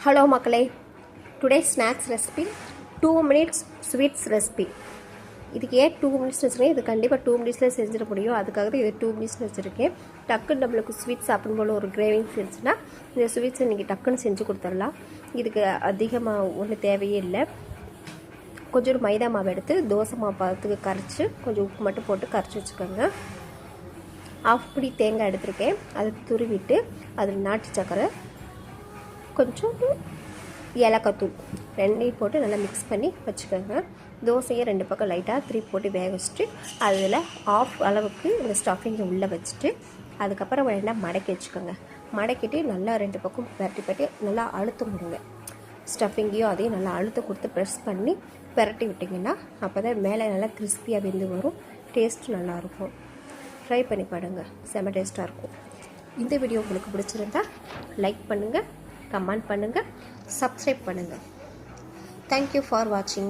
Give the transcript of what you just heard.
Hello மக்களே, today snacks recipe 2 minutes sweets recipe. இதுக்கு ஏன் 2 minutes வச்சுருக்கேன்? இது கண்டிப்பாக 2 minutesல செஞ்சிட முடியும். அதுக்காக தான் இது 2 minutes வச்சுருக்கேன். டக்குன்னு நம்மளுக்கு ஸ்வீட் சாப்பிடும் போல் ஒரு கிரேவிங்ஸ் இருந்துச்சுன்னா இந்த ஸ்வீட்ஸை நீங்கள் டக்குன்னு செஞ்சு கொடுத்துடலாம். இதுக்கு அதிகமாக ஒன்றும் தேவையே இல்லை. கொஞ்சம் மைதா மாவு எடுத்து தோசை மாவு பார்த்துக்கு கரைச்சி கொஞ்சம் உப்பு மட்டும் போட்டு கரைச்சி வச்சுக்கோங்க. ஆஃப் பிடி தேங்காய் எடுத்துருக்கேன். அதை துருவிட்டு அதில் நாட்டு சக்கரை கொஞ்சம் ஏலக்காய் தூள் ரெண்டையும் போட்டு நல்லா மிக்ஸ் பண்ணி வச்சுக்கோங்க. தோசையை 2 பக்கம் லைட்டாக திருப்பி போட்டு வேக வச்சுட்டு அதில் ஆஃப் அளவுக்கு இந்த ஸ்டஃபிங்கை உள்ளே வச்சுட்டு அதுக்கப்புறம் வேணால் மடக்கி வச்சுக்கோங்க. மடக்கிட்டு நல்லா 2 பக்கம் பரட்டி நல்லா அழுத்த முடியுங்க. ஸ்டஃபிங்கையும் அதையும் நல்லா அழுத்த கொடுத்து ப்ரெஸ் பண்ணி பரட்டி விட்டிங்கன்னா அப்போ தான் மேலே நல்லா கிறிஸ்பியாக வெந்து வரும். டேஸ்ட்டு நல்லாயிருக்கும். ட்ரை பண்ணி பாருங்கள், செம்ம டேஸ்ட்டாக இருக்கும். இந்த வீடியோ உங்களுக்கு பிடிச்சிருந்தா லைக் பண்ணுங்கள், கமெண்ட் பண்ணுங்கள், சப்ஸ்கிரைப் பண்ணுங்கள். தேங்க்யூ ஃபார் வாட்சிங்.